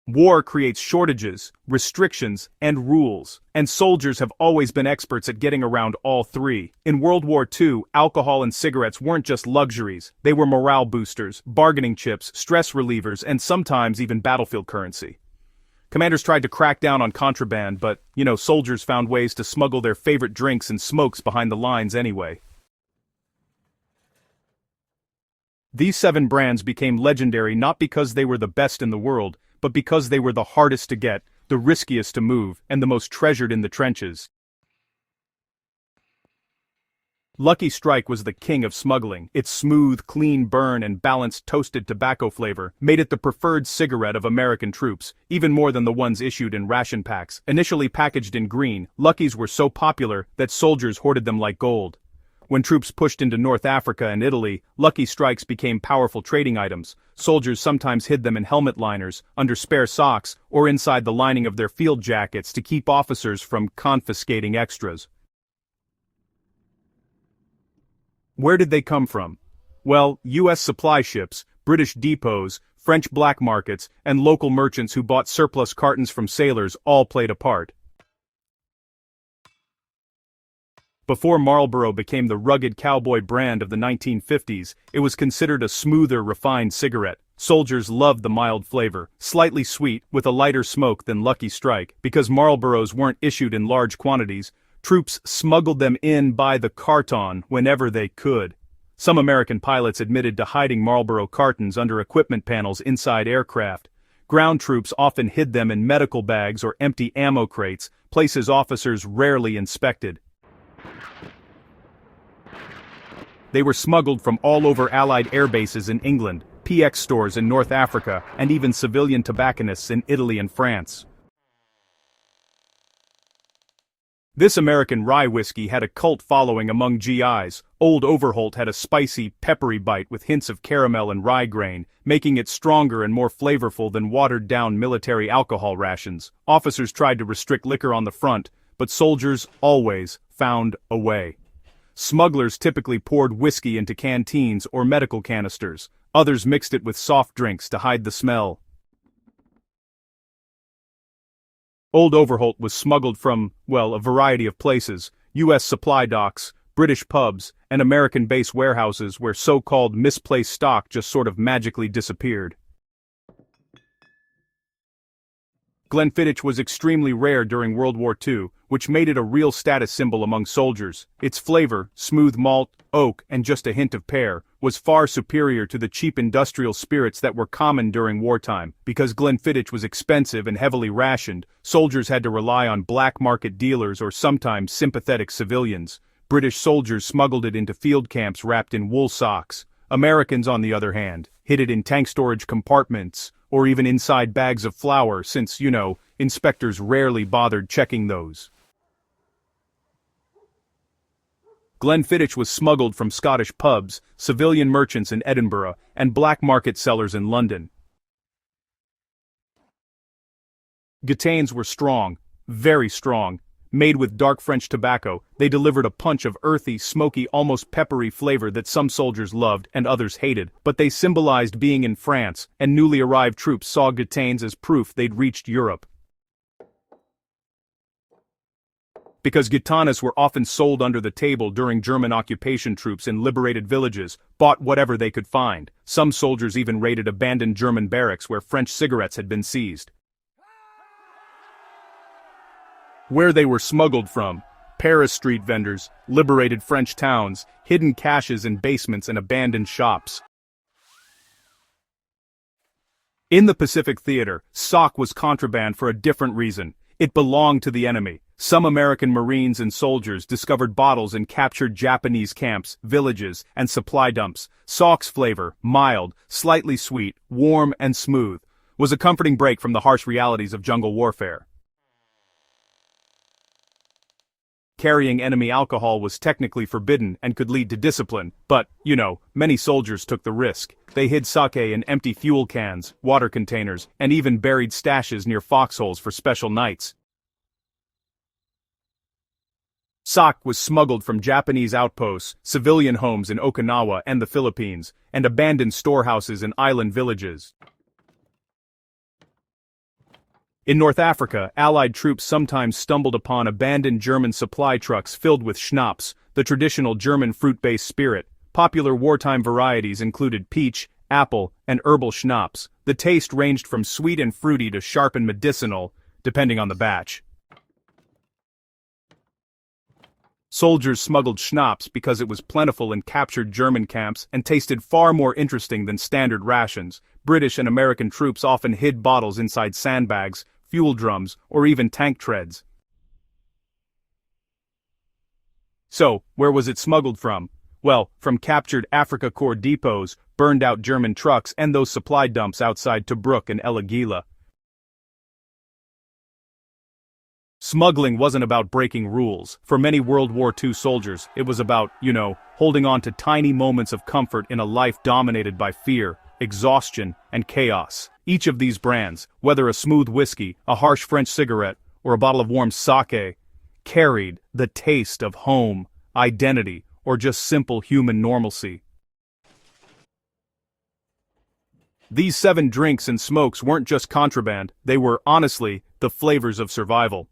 War creates shortages, restrictions, and rules, and soldiers have always been experts at getting around all three. In World War II, alcohol and cigarettes weren't just luxuries, they were morale boosters, bargaining chips, stress relievers, and sometimes even battlefield currency. Commanders tried to crack down on contraband, but, soldiers found ways to smuggle their favorite drinks and smokes behind the lines anyway. These 7 brands became legendary not because they were the best in the world, but because they were the hardest to get, the riskiest to move, and the most treasured in the trenches. Lucky Strike was the king of smuggling. Its smooth, clean burn and balanced toasted tobacco flavor made it the preferred cigarette of American troops, even more than the ones issued in ration packs. Initially packaged in green, Luckies were so popular that soldiers hoarded them like gold. When troops pushed into North Africa and Italy, Lucky Strikes became powerful trading items. Soldiers sometimes hid them in helmet liners, under spare socks, or inside the lining of their field jackets to keep officers from confiscating extras. Where did they come from? Well, U.S. supply ships, British depots, French black markets, and local merchants who bought surplus cartons from sailors all played a part. Before Marlboro became the rugged cowboy brand of the 1950s, it was considered a smoother, refined cigarette. Soldiers loved the mild flavor, slightly sweet, with a lighter smoke than Lucky Strike. Because Marlboros weren't issued in large quantities, troops smuggled them in by the carton whenever they could. Some American pilots admitted to hiding Marlboro cartons under equipment panels inside aircraft. Ground troops often hid them in medical bags or empty ammo crates, places officers rarely inspected. They were smuggled from all over Allied air bases in England, PX stores in North Africa, and even civilian tobacconists in Italy and France. This American rye whiskey had a cult following among GIs. Old Overholt had a spicy, peppery bite with hints of caramel and rye grain, making it stronger and more flavorful than watered-down military alcohol rations. Officers tried to restrict liquor on the front, but soldiers always found a way. Smugglers typically poured whiskey into canteens or medical canisters. Others mixed it with soft drinks to hide the smell. Old Overholt was smuggled from, a variety of places: U.S. supply docks, British pubs, and American base warehouses where so-called misplaced stock just sort of magically disappeared. Glenfiddich was extremely rare during World War II, which made it a real status symbol among soldiers. Its flavor, smooth malt, oak, and just a hint of pear, was far superior to the cheap industrial spirits that were common during wartime. Because Glenfiddich was expensive and heavily rationed, soldiers had to rely on black market dealers or sometimes sympathetic civilians. British soldiers smuggled it into field camps wrapped in wool socks. Americans, on the other hand, hid it in tank storage compartments, or even inside bags of flour since, inspectors rarely bothered checking those. Glenfiddich was smuggled from Scottish pubs, civilian merchants in Edinburgh, and black market sellers in London. Gitanes were strong, very strong. Made with dark French tobacco, they delivered a punch of earthy, smoky, almost peppery flavor that some soldiers loved and others hated, but they symbolized being in France, and newly arrived troops saw Gitanes as proof they'd reached Europe. Because Gitanas were often sold under the table during German occupation troops in liberated villages, bought whatever they could find. Some soldiers even raided abandoned German barracks where French cigarettes had been seized. Where they were smuggled from: Paris street vendors, liberated French towns, hidden caches in basements and abandoned shops. In the Pacific Theater, sock was contraband for a different reason. It belonged to the enemy. Some American Marines and soldiers discovered bottles in captured Japanese camps, villages, and supply dumps. Sock's flavor, mild, slightly sweet, warm, and smooth, was a comforting break from the harsh realities of jungle warfare. Carrying enemy alcohol was technically forbidden and could lead to discipline, but, many soldiers took the risk. They hid sake in empty fuel cans, water containers, and even buried stashes near foxholes for special nights. Sake was smuggled from Japanese outposts, civilian homes in Okinawa and the Philippines, and abandoned storehouses in island villages. In North Africa, Allied troops sometimes stumbled upon abandoned German supply trucks filled with schnapps, the traditional German fruit-based spirit. Popular wartime varieties included peach, apple, and herbal schnapps. The taste ranged from sweet and fruity to sharp and medicinal, depending on the batch. Soldiers smuggled schnapps because it was plentiful in captured German camps and tasted far more interesting than standard rations. British and American troops often hid bottles inside sandbags, fuel drums, or even tank treads. So, where was it smuggled from? Well, from captured Afrika Korps depots, burned-out German trucks, and those supply dumps outside Tobruk and El Agheila. Smuggling wasn't about breaking rules. For many World War II soldiers, it was about, holding on to tiny moments of comfort in a life dominated by fear, exhaustion, and chaos. Each of these brands, whether a smooth whiskey, a harsh French cigarette, or a bottle of warm sake, carried the taste of home, identity, or just simple human normalcy. These 7 drinks and smokes weren't just contraband, they were, honestly, the flavors of survival.